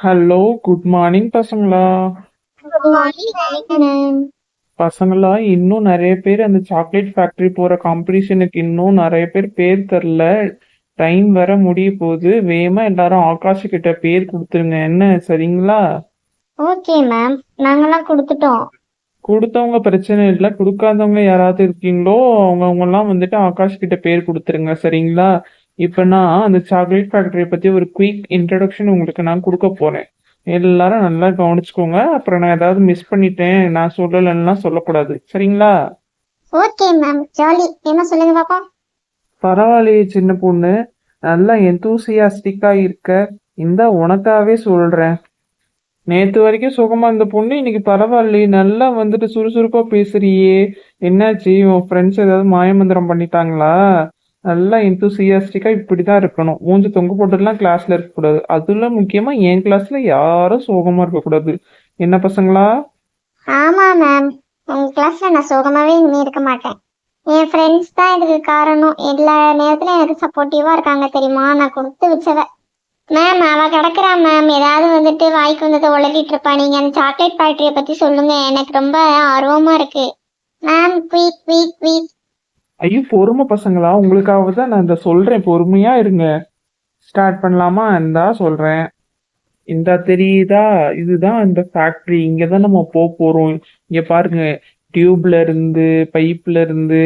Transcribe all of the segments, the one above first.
Hello, good morning பசங்களா. Good morning. பசங்களா, இன்னும் நிறைய பேர் அந்த சாக்லேட் ஃபேக்டரி போற காம்படிஷனுக்கு இன்னும் நிறைய பேர் பேர் தரல. டைம் வர முடிய போகுது. வேகமா எல்லாரும் ஆகாஷ் கிட்ட பேர் கொடுத்துருங்க. என்ன, சரிங்களா? ஓகே மேம், நாங்கெல்லாம் கொடுத்துட்டோம். கொடுத்தவங்க பிரச்சனை இல்லை, கொடுக்காதவங்க யாராவது இருக்கீங்களோ அவங்க எல்லாம் வந்துட்டு ஆகாஷ் கிட்ட பேர் கொடுத்துருங்க, சரிங்களா? இப்ப நான் அந்த சாக்லேட் ஃபேக்டரி பத்தி ஒரு குயிக் இன்ட்ரடக்ஷன் உங்களுக்கு நான் கொடுக்க போறேன். எல்லாரும் நல்லா கவனிச்சுக்கோங்க. அப்புறம் நான் ஏதாவது மிஸ் பண்ணிட்டேன், நான் சொல்லலைன்னா சொல்லக்கூடாது, சரிங்களா? Okay ma'am, jolly. என்ன சொல்லுங்க பாப்பா. பரவாயில்லையே சின்ன பொண்ணு, நல்லா எந்தூசியாஸ்டிக்கா இருக்க. இந்த உனக்காவே சொல்றேன். நேத்து வரைக்கும் சுகமா இருந்த பொண்ணு இன்னைக்கு பரவாயில்லையே, நல்லா வந்துட்டு சுறுசுறுப்பா பேசுறியே. என்னாச்சு, உன் ஃப்ரெண்ட்ஸ் ஏதாவது மாயமந்திரம் பண்ணிட்டாங்களா? நல்லா எந்தூசியாஸ்டிக்கா இப்படிதான் இருக்கணும். மூஞ்சி தொங்க போட்டுலாம் கிளாஸ்ல இருக்கக்கூடாது. அதுல முக்கியமா என் கிளாஸ்ல யாரும் சோகமா இருக்கக்கூடாது. என்ன பசங்களா? ஆமா மேம், உங்க கிளாஸ்ல நான் சோகமாவே இனிமே இருக்க மாட்டேன். என் ஃப்ரெண்ட்ஸ் தான் இதுக்கு காரணம். எல்லா நேரத்துலயும் எனக்கு சப்போர்ட்டிவா இருக்காங்க தெரியுமா. நான் கொடுத்து வச்சவ. மேம், அவ கிடக்குறா மேம். ஏதாவது வந்துட்டு வாய்க்கு வந்ததை உளறிட்டு இருப்பா. நீங்க அந்த சாக்லேட் ஃபேக்டரிய பத்தி சொல்லுங்க, எனக்கு ரொம்ப ஆர்வமா இருக்கு. Ma'am, quick quick quick. ஐயோ, பொறுமை பசங்களா, உங்களுக்காக தான் நான் இந்த சொல்றேன், பொறுமையா இருங்க. ஸ்டார்ட் பண்ணலாமா? இந்தா சொல்றேன். இந்தா தெரியுதா? இதுதான் இந்த ஃபேக்டரி. இங்கதான் நம்ம போறோம். இங்க பாருங்க, டியூப்ல இருந்து, பைப்ல இருந்து,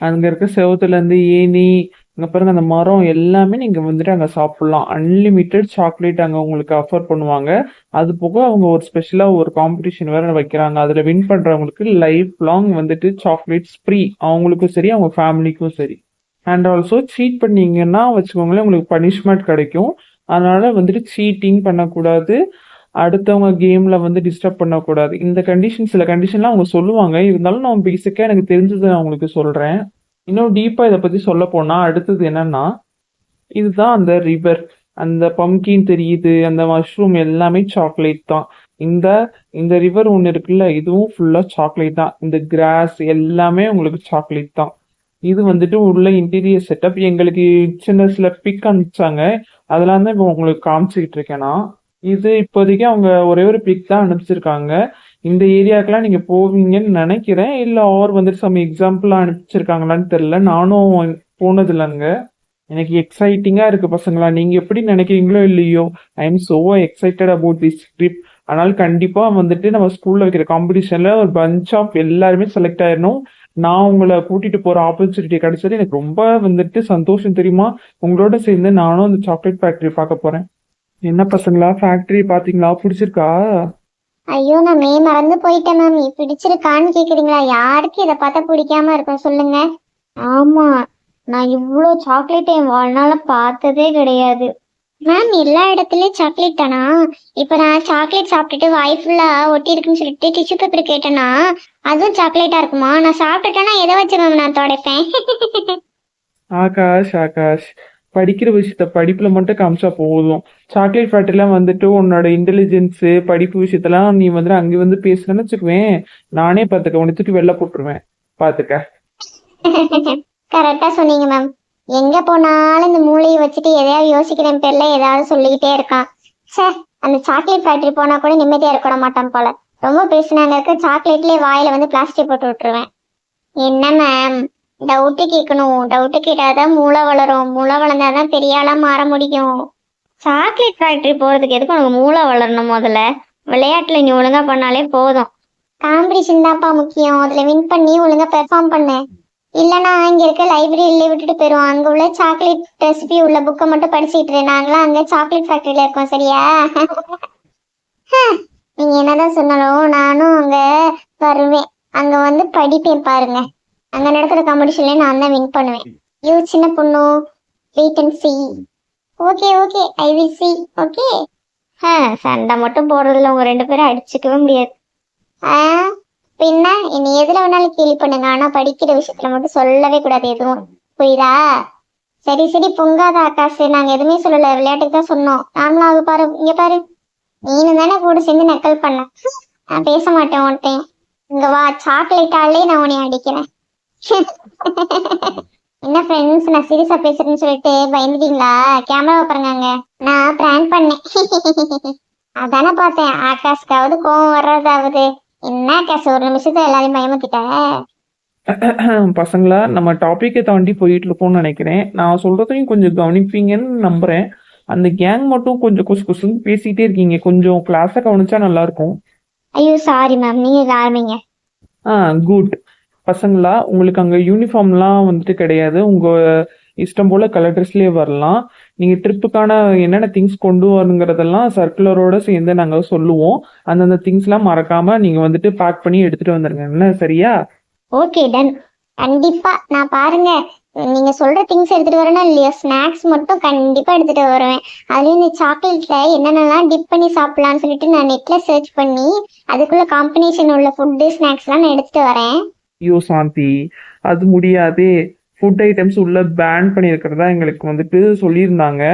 அங்க இருக்க செவுத்துல இருந்து ஏணி, அங்க பாருங்க அந்த மரம் எல்லாமே நீங்க வந்துட்டு அங்க சாப்பிடலாம். அன்லிமிட்டெட் சாக்லேட் அங்க உங்களுக்கு ஆஃபர் பண்ணுவாங்க. அது போக அவங்க ஒரு ஸ்பெஷலா ஒரு காம்படிஷன் வேற வைக்கிறாங்க. அதுல வின் பண்றவங்களுக்கு லைஃப் லாங் வந்துட்டு சாக்லேட்ஸ் ஃப்ரீ, அவங்களுக்கும் சரி அவங்க ஃபேமிலிக்கும் சரி. அண்ட் ஆல்சோ சீட் பண்ணீங்கன்னா வச்சுக்கோங்களேன், உங்களுக்கு பனிஷ்மெண்ட் கிடைக்கும். அதனால வந்துட்டு சீட்டிங் பண்ணக்கூடாது, அடுத்தவங்க கேம்ல வந்து டிஸ்டர்ப் பண்ணக்கூடாது. இந்த கண்டிஷன், சில கண்டிஷன்லாம் அவங்க சொல்லுவாங்க. இருந்தாலும் நான் பேசிக்கா எனக்கு தெரிஞ்சதை நான் உங்களுக்கு சொல்றேன். இன்னும் டீப்பா இதை பத்தி சொல்ல போனா அடுத்தது என்னன்னா, இதுதான் அந்த ரிவர். அந்த பம்கின் தெரியுது, அந்த மஷ்ரூம் எல்லாமே சாக்லேட் தான். இந்த இந்த ரிவர் ஒன்று இருக்குல்ல, இதுவும் ஃபுல்லா சாக்லேட் தான். இந்த கிராஸ் எல்லாமே உங்களுக்கு சாக்லேட் தான். இது வந்துட்டு உள்ள இன்டீரியர் செட்டப். எங்களுக்கு சின்ன சில பிக் அனுப்பிச்சாங்க, அதெல்லாம் தான் இப்போ உங்களுக்கு காமிச்சுக்கிட்டு இருக்கேன் நான். இது இப்போதைக்கு அவங்க ஒரே ஒரு பிக் தான் அனுப்பிச்சிருக்காங்க. இந்த ஏரியாக்கெல்லாம் நீங்க போவீங்கன்னு நினைக்கிறேன். இல்ல ஆர் வந்துட்டு சம் எக்ஸாம்பிள் அனுப்பிச்சிருக்காங்களான்னு தெரியல. நானும் போனது இல்லைங்க. எனக்கு எக்ஸைட்டிங்கா இருக்கு பசங்களா. நீங்க எப்படி நினைக்கிறீங்களோ இல்லையோ, I am so excited about this trip. ஆனால் கண்டிப்பா வந்துட்டு நம்ம ஸ்கூல்ல வைக்கிற காம்படிஷன்ல ஒரு பஞ்ச் ஆஃப் எல்லாருமே செலக்ட் ஆயிடணும். நான் உங்களை கூட்டிட்டு போற ஆப்பர்ச்சுனிட்டி கிடைச்சது எனக்கு ரொம்ப வந்துட்டு சந்தோஷம் தெரியுமா. உங்களோட சேர்ந்து நானும் அந்த சாக்லேட் ஃபேக்டரி பார்க்க போறேன். என்ன பசங்களா, ஃபேக்டரி பாத்தீங்களா? பிடிச்சிருக்கா? ஐயோ, நான் மறந்து போயிட்டேன் மேம். பிடிச்சிருக்கான்னு கேக்குறீங்களா? யாருக்கு இதை பார்த்தா பிடிக்காம இருக்கும் சொல்லுங்க. ஆமா, நான் இவ்வளோ சாக்லேட் என் வாழ்நாள பார்த்ததே கிடையாது. மேம், எல்லா இடத்துலயும் சாக்லேட் தானா? இப்ப நான் சாக்லேட் சாப்பிட்டுட்டு வாய் ஃபுல்லா ஒட்டி இருக்குன்னு சொல்லிட்டு டிஷ்யூ பேப்பர் கேட்டேன்னா அதுவும் சாக்லேட்டா இருக்குமா? நான் சாப்பிட்டுட்டேன்னா எதை வச்சு மேம் நான் துடைப்பேன்? ஆகாஷ், ஆகாஷ், படிக்கிற விஷயத்த படிப்புல மட்டும் காமிச்சா போதும். சாக்லேட் ஃபேக்டரிலாம் வந்துட்டு உன்னோட இன்டெலிஜென்ஸ், படிப்பு விஷயத்தெல்லாம் நீ வந்துட்டு அங்கே வந்து பேசுறேன்னு வச்சுக்குவேன், நானே பார்த்துக்க உன்னை தூக்கி வெளில போட்டுருவேன். பார்த்துக்க. கரெக்டா சொன்னீங்க மேம். எங்க போனாலும் இந்த மூளையை வச்சுட்டு எதையாவது யோசிக்கிறேன் பேர்ல ஏதாவது சொல்லிக்கிட்டே இருக்கான். சே, அந்த சாக்லேட் ஃபேக்டரி போனா கூட நிம்மதியா இருக்க மாட்டான் போல. ரொம்ப பேசினாங்க இருக்க சாக்லேட்லயே வாயில வந்து பிளாஸ்டிக் போட்டு விட்டுருவேன். என்ன மேம், டவுட்டு கேட்கணும். டவுட்டு கேட்டாதான் மூளை வளரும். மூளை வளர்ந்தாதான் பெரிய ஆளா மாற முடியும். சாக்லேட் ஃபேக்டரி போறதுக்கு எதுக்கு உனக்கு மூளை வளரணும்? முதல்ல விளையாட்டுல நீ ஒழுங்கா பண்ணாலே போதும். காம்படிஷன் தான்ப்பா முக்கியம். அதுல வின் பண்ணி ஒழுங்கா பெர்ஃபார்ம் பண்ணு. இல்லைன்னா இங்க இருக்க லைப்ரரியில விட்டுட்டு போயிடுவோம். அங்க உள்ள சாக்லேட் ரெசிபி உள்ள புக்கை மட்டும் படிச்சுட்டு நாங்களாம் அங்க சாக்லேட் ஃபேக்டரியில இருக்கோம், சரியா? நீங்க என்னதான் சொன்னாலும் நானும் அங்க வருவேன். அங்க வந்து படிப்பேன் பாருங்க. அங்க நடக்கிற காம்படிஷன்ல நான் தான் வின் பண்ணுவேன். யூ சின்ன பொண்ணு, wait and see. Okay okay, I will see. Okay. சண்டை மட்டும் போடுறதுல உங்க ரெண்டு பேரும் அடிச்சுக்கவே முடியாது. பின்ன இனி எதுல வேணாலும் கேள்வி பண்ணுங்க, ஆனா படிக்கிற விஷயத்துல மட்டும் சொல்லவே கூடாது எதுவும், புரியுதா? சரி சரி, பொங்காத ஆகாசு. நாங்க எதுவுமே சொல்லல, விளையாட்டுக்கு தான் சொன்னோம். நாமளும் அது பாரு, இங்க பாரு. நீனு தானே கூட சேர்ந்து நக்கல் பண்ண. நான் பேச மாட்டேன் உன்ட்டையும். இங்க வா, சாக்லேட்டாலே நான் உன்னை அடிக்கிறேன். என்ன ஃப்ரெண்ட்ஸ், நான் சீரியஸா பேசுறேன்னு சொல்லிட்டு பயந்துட்டீங்களா? கேமரா பாருங்க, நான் பிராங்க் பண்ணேன். அதானே பார்த்தேன், ஆகாஷ்காவது கோவம் வர்றதாவது. என்ன ஆகாஷ் ஒரு நிமிஷத்துல எல்லாரையும் பயமுத்திட்ட. பசங்களா நம்ம டாப்பிக்கை தாண்டி போயிட்டு இருக்கோம்னு நினைக்கிறேன். நான் சொல்றதையும் கொஞ்சம் கவனிப்பீங்கன்னு நம்புறேன். அந்த கேங் மட்டும் கொஞ்சம் குசு குசுன்னு பேசிக்கிட்டே இருக்கீங்க. கொஞ்சம் கிளாஸை கவனிச்சா நல்லா இருக்கும். ஐயோ சாரி மேம், நீங்க ஆரம்பிங்க. குட். பசங்களா உங்களுக்கு அங்கே யூனிஃபார்ம்லாம் வந்துட்டு கிடையாது. உங்கள் இஷ்டம் போல் கலர் ட்ரெஸ்லேயே வரலாம். நீங்கள் ட்ரிப்புக்கான என்னென்ன திங்ஸ் கொண்டு வரணுங்கிறதெல்லாம் சர்க்குலரோடு சேர்ந்து நாங்கள் சொல்லுவோம். அந்தந்த திங்ஸ்லாம் மறக்காமல் நீங்கள் வந்துட்டு பேக் பண்ணி எடுத்துகிட்டு வந்துடுங்க. என்ன சரியா? Okay done. கண்டிப்பா நான் பாருங்க, நீங்க சொல்ற திங்ஸ் எடுத்துட்டு வரணும் இல்லையா, ஸ்நாக்ஸ் மட்டும் கண்டிப்பா எடுத்துட்டு வருவேன். அதுலயும் இந்த சாக்லேட்ல என்னென்னலாம் டிப் பண்ணி சாப்பிடலாம்னு சொல்லிட்டு நான் நெட்ல சர்ச் பண்ணி அதுக்குள்ள காம்பினேஷன் உள்ள ஃபுட்டு ஸ்நாக்ஸ்லாம் நான் எடுத்துட்டு வரேன். ஐயோ சாந்தி, அது முடியாதே. ஃபுட் ஐட்டம்ஸ் உள்ள பேன் பண்ணியிருக்கிறதா எங்களுக்கு வந்துட்டு சொல்லியிருந்தாங்க.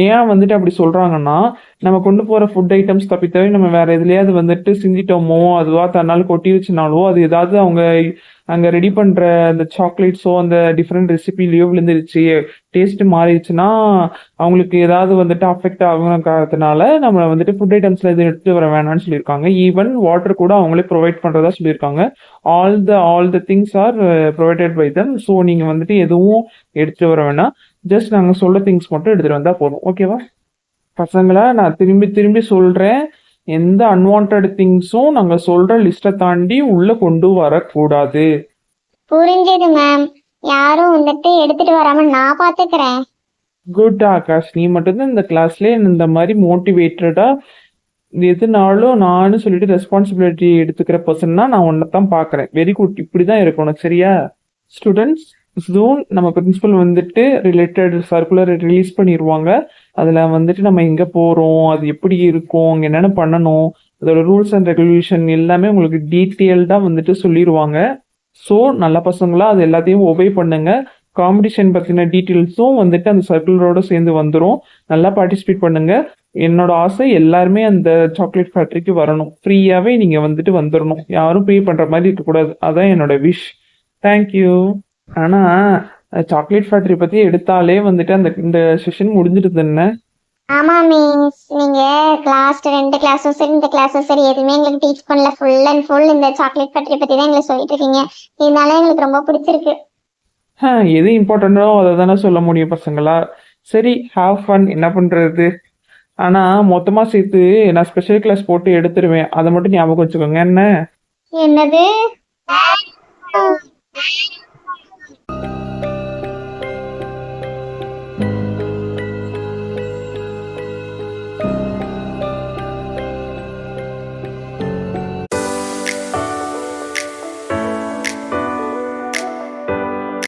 ஏன் வந்துட்டு அப்படி சொல்றாங்கன்னா, நம்ம கொண்டு போற ஃபுட் ஐட்டம்ஸ் தப்பித்தவிர நம்ம வேற எதுலயாவது வந்துட்டு சிந்திட்டோமோ, அதுவா தன்னால கொட்டிருச்சுனாலோ, அது ஏதாவது அவங்க அங்க ரெடி பண்ற அந்த சாக்லேட்ஸோ, அந்த டிஃப்ரெண்ட் ரெசிபிலயோ விழுந்துருச்சு, டேஸ்ட் மாறிடுச்சுன்னா, அவங்களுக்கு ஏதாவது வந்துட்டு அஃபெக்ட் ஆகுங்கிற காரணத்தினால நம்மள வந்துட்டு ஃபுட் ஐட்டம்ஸ்ல எதுவும் எடுத்துட்டு வர வேணாம்னு சொல்லியிருக்காங்க. ஈவன் வாட்டர் கூட அவங்களே ப்ரொவைட் பண்றதா சொல்லியிருக்காங்க. All the things are provided by them. So நீங்க வந்துட்டு எதுவும் எடுத்துட்டு வர வேணாம். ஜஸ்ட் நாங்கள் சொல்ல திங்ஸ் மட்டும் எடுத்துட்டு வந்தா போதும். ஓகேவா? பசங்களா, நான் திரும்பி திரும்பி சொல்றேன், எந்த அன்வான்ட் திங்ஸும் நாங்க சொல்ற லிஸ்ட்டை தாண்டி உள்ள கொண்டு வரக்கூடாது. புரிஞ்சது மேம். யாரும் வந்துட்டு எடுத்துட்டு வராம நான் பாத்துக்கிறேன். குட் ஆகாஷ், நீ மட்டும்தான் இந்த கிளாஸ்ல இந்த மாதிரி மோட்டிவேட்டடா எதுனாலும் நானும் சொல்லிட்டு ரெஸ்பான்சிபிலிட்டி எடுத்துக்கிற பர்சன்னா நான் உன்னை தான் பார்க்குறேன். வெரி குட், இப்படி தான் இருக்கணும். சரியா? ஸ்டூடெண்ட்ஸ், ஜூன் நம்ம பிரின்சிபல் வந்துட்டு ரிலேட்டட் சர்க்குலர் ரிலீஸ் பண்ணிடுவாங்க. அதில் வந்துட்டு நம்ம எங்கே போகிறோம், அது எப்படி இருக்கும், அங்கே என்னென்ன பண்ணணும், அதோட ரூல்ஸ் அண்ட் ரெகுலேஷன் எல்லாமே உங்களுக்கு டீட்டெயில்டாக வந்துட்டு சொல்லிடுவாங்க. ஸோ நல்ல பசங்களா அது எல்லாத்தையும் ஒபே பண்ணுங்க. காம்படிஷன் பற்றின டீட்டெயில்ஸும் வந்துட்டு அந்த சர்க்குலரோட சேர்ந்து வந்துடும். நல்லா பார்ட்டிசிபேட் பண்ணுங்க. என்னோட ஆசை எல்லாருமே அந்த சாக்லேட் ஃபேக்ட்ரிக்கு வரணும். ஃப்ரீயாகவே நீங்கள் வந்துட்டு வந்துடணும். யாரும் பே பண்ணுற மாதிரி இருக்கக்கூடாது. அதான் என்னோட விஷ். தேங்க்யூ. ஆனால் சாக்லேட் ஃபேக்ட்ரி பற்றி எடுத்தாலே வந்துட்டு அந்த இந்த செஷன் முடிஞ்சிடுது. என்ன? ஆமா மீன்ஸ் நீங்க லாஸ்ட் 2 கிளாஸும் சரி இந்த கிளாஸும் சரி எதுவுமே எங்களுக்கு டீச் பண்ணல. ஃபுல் அண்ட் ஃபுல் இந்த சாக்லேட் ஃபேக்டரி பத்தி தான் எங்களுக்கு சொல்லிட்டு இருக்கீங்க. இதனால எங்களுக்கு ரொம்ப பிடிச்சிருக்கு. எது இம்பார்ட்டண்ட்டோ அதை தானே சொல்ல முடியும் பசங்களா. சரி, ஹாவ் ஃபன். என்ன பண்ணுறது? ஆனால் மொத்தமாக சேர்த்து நான் ஸ்பெஷல் கிளாஸ் போட்டு எடுத்துருவேன். அதை மட்டும் ஞாபகம் வச்சுக்கோங்க. என்ன? என்னது?